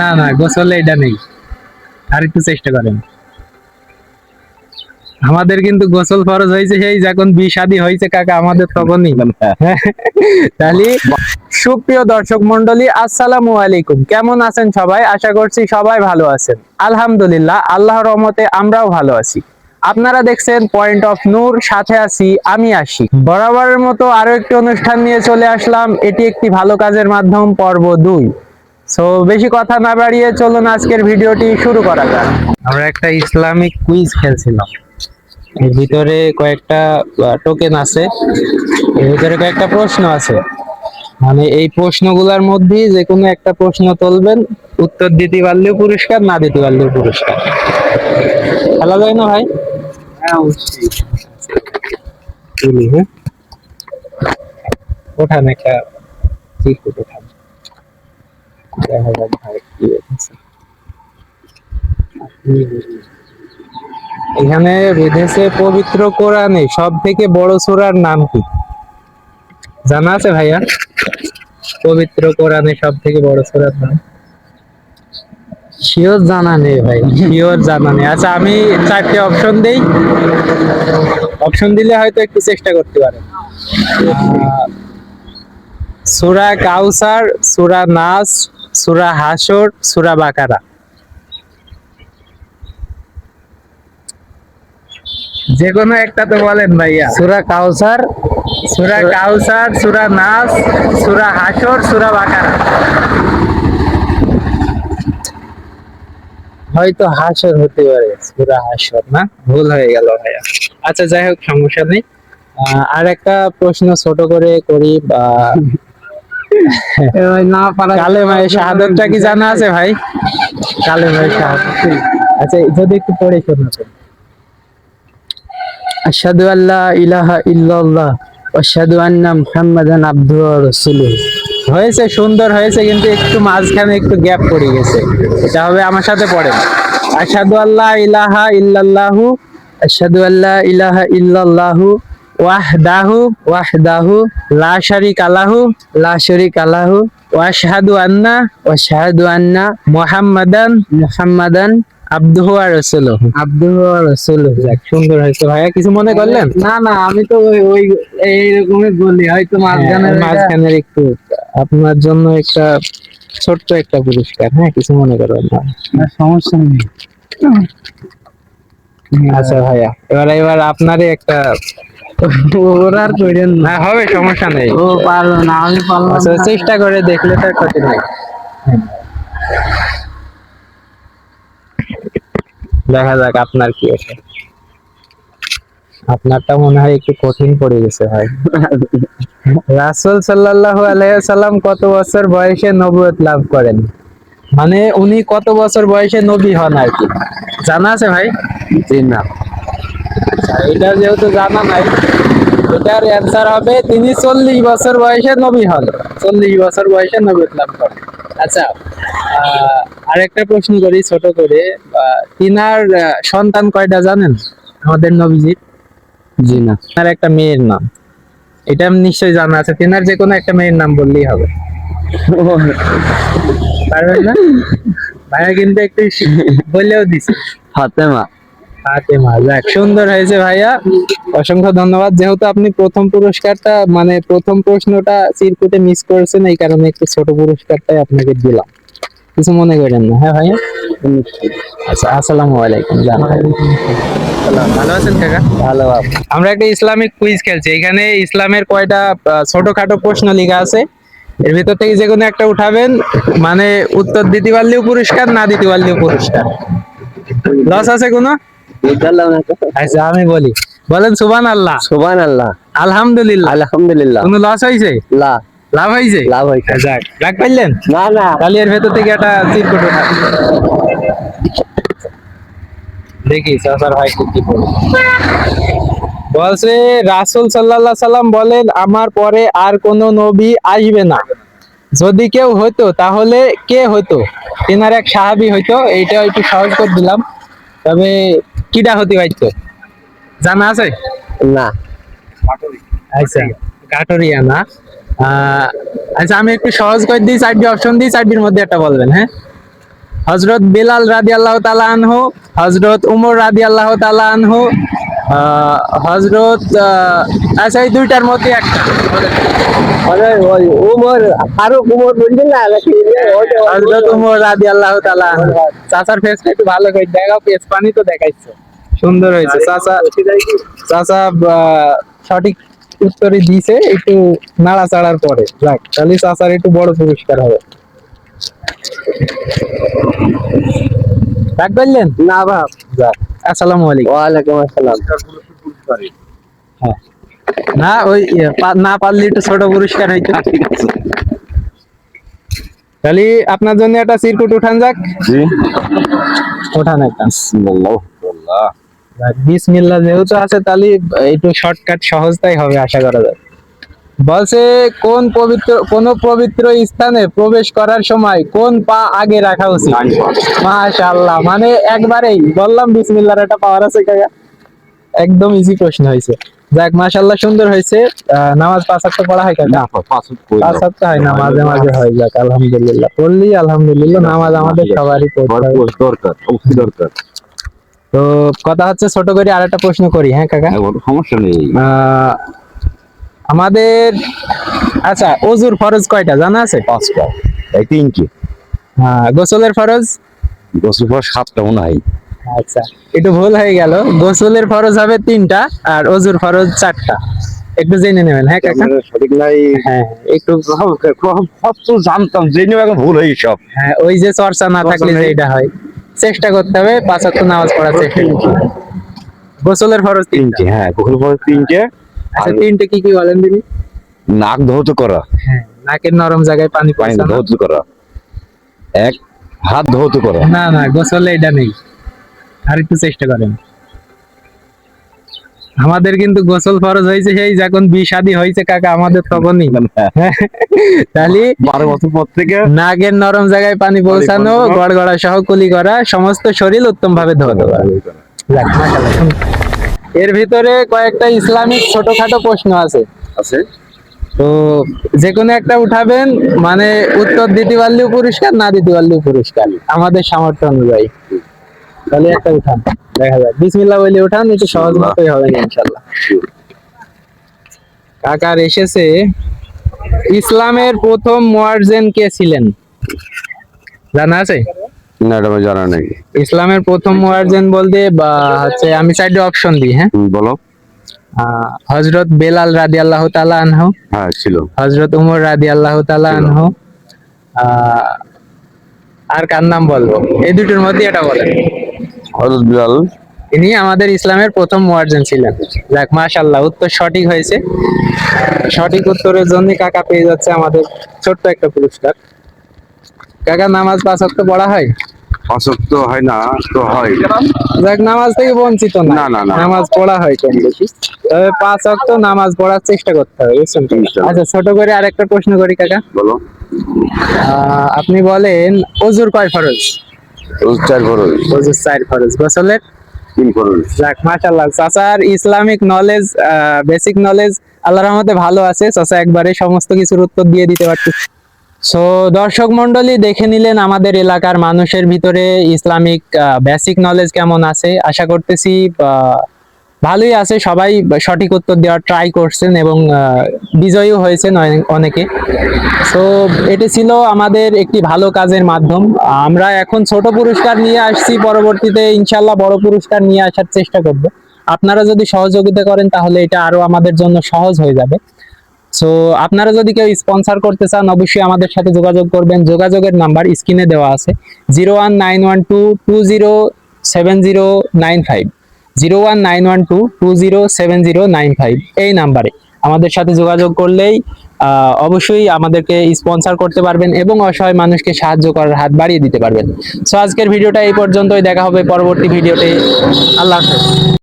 না না, গোসলে এটা নেই। আর একটু চেষ্টা করেন। আমাদের কিন্তু গোসল ফরজ হয়েছে সেই যখন বিয়ে শাদী হয়েছে কাকা, আমাদের তখনই। তাহলে সুপ্রিয় দর্শক মন্ডলী, আসসালামু আলাইকুম। কেমন আছেন সবাই? আশা করছি সবাই ভালো আছেন। আলহামদুলিল্লাহ, আল্লাহর রহমতে আমরাও ভালো আছি। আপনারা দেখছেন পয়েন্ট অফ নূর, সাথে আছি আমি আশিক। বরাবরের মতো আরো একটি অনুষ্ঠান নিয়ে চলে আসলাম। এটি একটি ভালো কাজের মাধ্যম, পর্ব 2। সো বেশি কথা না বাড়িয়ে চলুন আজকের ভিডিওটি শুরু করা যাক। আমরা একটা ইসলামিক কুইজ খেলছিলাম। এর ভিতরে কয়েকটা টোকেন আছে, এর ভিতরে কয়েকটা প্রশ্ন আছে। মানে এই প্রশ্নগুলোর মধ্যে যে কোনো একটা প্রশ্ন তুলবেন, উত্তর দিতে পারলেও পুরস্কার, না দিতে পারলেও পুরস্কার। খেলা যায় না ভাই? হ্যাঁ অবশ্যই। হ্যাঁ, ওঠান একটা চিরকুট ওঠান। দেখা যাক ভাই কি হয়েছে। এখানে বেঁধেছে পবিত্র কোরআনে সব থেকে বড় সূরার নাম কি? জানা আছে ভাইয়া? পবিত্র কোরআনে সব থেকে বড় সূরার নাম শিওর জানা নেই ভাই, শিওর জানা নেই। আচ্ছা আমি 4টে অপশন দেই, অপশন দিলে হয়তো একটু চেষ্টা করতে পারেন। সূরা কাউসার, সূরা নাস, সূরা হাসর, সূরা বাকারা। যে কোনো একটা তো বলেন ভাইয়া। সূরা কাউসার, সূরা কাউসার, সূরা নাস, সূরা হাসর, সূরা বাকারা। হয়তো হাসর হতে পারে, সূরা হাসর না, ভুল হয়ে গেল ভাইয়া। আচ্ছা যাই হোক, সমস্যা নেই। আর একটা প্রশ্ন ছোট করে করি। না পারা কালেমায়ে শাহাদাতটা কি জানা আছে ভাই? কালেমায়ে শাহাদাত, আচ্ছা যদি একটু পড়ে শোনাতেন। আশহাদু আল্লা ইলাহা ইল্লাল্লাহ ওয়া আশহাদু আন্না মুহাম্মাদান আবদুহু ওয়া রাসূলুহু। হয়েছে, সুন্দর হয়েছে, কিন্তু একটু মাঝখানে একটু গ্যাপ পড়ে গেছে। এটা হবে, আমার সাথে পড়েন। আশহাদু আল্লা ইলাহা ইল্লাল্লাহু, আশহাদু আল্লা ইলাহা ইল্লাল্লাহু ওয়াহদাহু ওয়াহদাহু লা শারিকা লাহু লা শারীকা লাহু ওয়া আশহাদু আন্না ওয়া আশহাদু আন্না মুহাম্মাদান মুহাম্মাদান আবদুহু ওয়া রাসূলুহু। আবদুহু ওয়া রাসূলুহু। যাক, সুন্দর হয়েছে ভাইয়া। কিছু মনে করলেন? না না, আমি তো ওই এইরকমই বলি, হয়তো মাঝখানের একটু আপনার জন্য একটা ছোট্ট একটা পুরস্কার। হ্যাঁ, কিছু মনে করবেন না। সমস্যা নেই। আচ্ছা ভাইয়া, এবার আপনারই একটা। ওরা আর কইরেন না। হ্যাঁ হবে, সমস্যা নেই। ও পারলো না, আমি পারলাম আচ্ছা, না। চেষ্টা করে দেখলে তার ক্ষতি নেই। দেখা যাক আপনার কি আছে। আপনারটা মনে হয় একটু কঠিন পড়ে গেছে ভাই। রাসূল সাল্লাল্লাহু আলাইহি সাল্লাম কত বছর বয়সে নবুয়ত লাভ করেন? মানে উনি কত বছর বয়সে নবী হন আর কি, জানা আছে ভাই? জি না। আচ্ছা, এটা যেহেতু জানা নাই, এটার অ্যান্সার হবে তিনি 40 বছর বয়সে নবী হন। 40 বছর বয়সে নবুয়ত লাভ করেন। আচ্ছা, আরেকটা প্রশ্ন করি ছোট করে। তিনার সন্তান কয়টা জানেন আমাদের নবীজির? জি না। আর একটা মেয়ের নাম, এটা নিশ্চয়ই জানা আছে। তিনার যে কোনো একটা মেয়ের নাম বললেই হবে। পারবেন না ভাইয়া? কিন্তু একটু বললেও দিছে। ফাতেমা। ফাতেমা। যাক, সুন্দর হয়েছে ভাইয়া, অসংখ্য ধন্যবাদ। যেহেতু আপনি প্রথম পুরস্কারটা, মানে প্রথম প্রশ্নটা চিরকুটে মিস করেছেন, এই কারণে একটু ছোট পুরস্কারটাই আপনাকে দিলাম। কিছু মনে করেন না, হ্যাঁ ভাইয়া? আচ্ছা, আসসালামু আলাইকুম। ভালো আছেন কাকা? ভালো। আমরা একটা ইসলামিক কুইজ খেলছি। এখানে ইসলামের কয়টা ছোটখাটো প্রশ্ন লেখা আছে, এর ভিতর থেকে যে কোনো একটা উঠাবেন। মানে উত্তর দিতে পারলেও পুরস্কার, না দিতে পারলেও পুরস্কার। লস আছে কোনো? আচ্ছা আমি বলি, বলেন সুবহানাল্লাহ, সুবহানাল্লাহ, আলহামদুলিল্লাহ, আলহামদুলিল্লাহ। কোনো লস হয়েছে? লা লাভ হয়েছে? লাভ হয়েছে। যাক, রাগ পাইলেন? না না। তাহলে এর ভেতর থেকে একটা চিরকুট উঠা দেখি চাচার ভাই কি বলে। বলছে রাসূল সাল্লাল্লাহু আলাইহি সাল্লাম বলেন, আমার পরে আর কোন নবী আসবে না। যদি কেউ হইতো তাহলে কে হইতো? তিনার এক সাহাবী হইতো। এইটা একটু সহজ করে দিলাম, তবে কিডা হতে পারতো? জানা আছে? না। আচ্ছা, কাটরিয়া না। আচ্ছা আমি একটু সহজ করে দিই, 4টি অপশন দিই, 4টির মধ্যে একটা বলবেন। হ্যাঁ, হযরত বিলাল রাদিয়াল্লাহু তাআলা আনহু, হযরত উমর রাদিয়াল্লাহু তাআলা আনহু, হযরত আচ্ছা এই দুইটার মধ্যে একটা ওই উমর ফারুক উমর বলছেন না নাকি? হযরত উমর রাদিয়াল্লাহু তাআলা আনহু। চাচার ফেসটা একটু ভালো করে দেখাও, পেজ পানি তো দেখাইছো, সুন্দর হয়েছে চাচা। চাচা সঠিক উত্তরই দিয়েছে, একটু নাড়াচাড়ার পরে। যাক, তাহলে চাচার একটু বড় পুরস্কার হবে। ডাক বললেন না বাপ। যাক, আসসালামু আলাইকুম। ওয়ালাইকুম আসসালাম। হ্যাঁ, না ওই না পারলে একটু ছোট পুরস্কার হইতো। তাহলে আপনার জন্য একটা চিরকুট উঠান যাক। জি ওঠান একটা। বিসমিল্লাহ আল্লাহ। যাক, বিসমিল্লাহ যেহেতু আছে তাহলে একটু শর্টকাট সহজটাই হবে আশা করা যায়। বলছে কোন পবিত্র স্থানে প্রবেশ করার সময় কোন পা আগে রাখা উচিত? মাশাআল্লাহ, মানে একবারেই বললাম বিসমিল্লাহর একটা পাওয়ার আছে কাকা। একদম ইজি প্রশ্ন হয়েছে। যাক, মাশাআল্লাহ, সুন্দর হয়েছে। নামাজ 5 ওয়াক্ত পড়া হয় কাকা? না 5 5 ওয়াক্ত হয় না, মাঝে মাঝে হয়। যাক, আলহামদুলিল্লাহ, পড়লি আলহামদুলিল্লাহ। নামাজ আমাদের সবারই পড়তে হয়। দরকার, অবশ্যই দরকার। তো কথা হচ্ছে, ছোট করে আরেকটা প্রশ্ন করি। হ্যাঁ কাকা, কোনো সমস্যা নেই। আমাদের আচ্ছা ওযুর ফরজ কয়টা জানা আছে? 5টা, এই 3টে। গোসলের ফরজ? গোসল পর 7টা মনে হয়। আচ্ছা, একটু ভুল হয়ে গেল। গোসলের ফরজ হবে 3টা আর ওযুর ফরজ 4টা। একটু জেনে নেবেন। হ্যাঁ কাকা, সঠিক নাই। হ্যাঁ একটু সব তো জানতাম, জেনেও এখন ভুল হয়ে সব। হ্যাঁ, ওই যে চর্চা না থাকলে যে এটা হয়। চেষ্টা করতে হবে 5 ওয়াক্ত নামাজ পড়ার চেষ্টা করতে হবে। গোসলের ফরজ 3টা। 3টে, হ্যাঁ গোসল পর 3টে। আচ্ছা, 3টে কি কি বলেন দিদি? নাক ধৌত করা, হ্যাঁ, নাকের নরম জায়গায় পানি পানি পৌঁছানো। ধৌত করা, এক হাত ধৌত করা। না না, গোসলে এটা নেই। আর একটু চেষ্টা করেন। আমাদের কিন্তু গোসল ফরজ হয়েছে সেই যখন বিয়ে-শাদী হয়েছে কাকা, আমাদের তখনই। তাহলে 12 বছর পর থেকে নাকের নরম জায়গায় পানি পৌঁছানো, গড়গড়া সহ কুলি করা, সমস্ত শরীর উত্তম ভাবে ধৌত করা। যাক, মাশাআল্লাহ, সুন্দর। এর ভিতরে কয়েকটা ইসলামিক ছোটখাটো প্রশ্ন আছে। আছে। তো যে কোনো একটা উঠাবেন, মানে উত্তর দিতে পারলেও পুরস্কার, না দিতে পারলেও পুরস্কার, আমাদের সামর্থ্য অনুযায়ী। তাহলে একটা উঠান, দেখা যাক। বিসমিল্লাহ বলে উঠান, একটু সহজ মতোই হবে ইনশাআল্লাহ। কাকার এসেছে, ইসলামের প্রথম মুয়াজ্জিন কে ছিলেন জানা আছে? না, এটা আমার জানা নেই। ইসলামের প্রথম মুয়াজ্জিন বলতে বা হচ্ছে, আমি সাইডে অপশন দিই। হ্যাঁ, বলো। হযরত বেলাল রাদিয়াল্লাহু তাআলা আনহু, হ্যাঁ ছিল। হযরত উমর রাদিয়াল্লাহু তাআলা আনহু, আর কার নাম বলবো? এই দুটোর মধ্যে এটা বলেন। হযরত বিলাল। ইনি আমাদের ইসলামের প্রথম মুয়াজ্জিন ছিলেন। যাক, মাশাআল্লাহ, উত্তর সঠিক হয়েছে। সঠিক উত্তরের জন্য কাকা পেয়ে যাচ্ছে আমাদের ছোট্ট একটা পুরস্কার। কাকা, নামাজ 5 ওয়াক্ত পড়া হয়? 5 ওয়াক্ত হয় না তো হয়। যাক, নামাজ থেকে বঞ্চিত না, না, না, না। নামাজ পড়া হয় কম বেশি। তবে 5 ওয়াক্ত নামাজ পড়ার চেষ্টা করতে হবে, বুঝছেন তো? ইনশাআল্লাহ। আচ্ছা, ছোট করে আরেকটা প্রশ্ন করি কাকা। বলো। আপনি বলেন, ওযুর কয় ফরজ? রোজ 4 ফরজ। ওযুর 4 ফরজ। গোসলের? 3 ফরজ। যাক, মাশাআল্লাহ, চাচার ইসলামিক নলেজ, বেসিক নলেজ আল্লাহর রহমতে ভালো আছে। চাচা একবারে সমস্ত কিছুর উত্তর দিয়ে দিতে পারছে। সো দর্শক মন্ডলী, দেখে নিলেন আমাদের এলাকার মানুষের ভিতরে ইসলামিক বেসিক নলেজ কেমন আছে। আশা করতেছি ভালোই আছে। সবাই সঠিক উত্তর দেওয়ার ট্রাই করছেন এবং বিজয়ী হয়েছেন অনেকে। সো এটি ছিল আমাদের একটি ভালো কাজের মাধ্যম। আমরা এখন ছোট পুরস্কার নিয়ে আসছি, পরবর্তীতে ইনশাল্লাহ বড় পুরস্কার নিয়ে আসার চেষ্টা করব। আপনারা যদি সহযোগিতা করেন তাহলে এটা আরো আমাদের জন্য সহজ হয়ে যাবে। সো আপনারা যদি কেউ স্পন্সর করতে চান, অবশ্যই আমাদের সাথে যোগাযোগ করবেন। যোগাযোগের নাম্বার স্ক্রিনে দেওয়া আছে, 01912207095, 01912207095। এই নাম্বারে আমাদের সাথে যোগাযোগ করলেই অবশ্যই আমাদেরকে স্পন্সর করতে পারবেন এবং অসহায় মানুষকে সাহায্য করার হাত বাড়িয়ে দিতে পারবেন। সো আজকের ভিডিওটা এই পর্যন্তই, দেখা হবে পরবর্তী ভিডিওতে। আল্লাহ হাফেজ।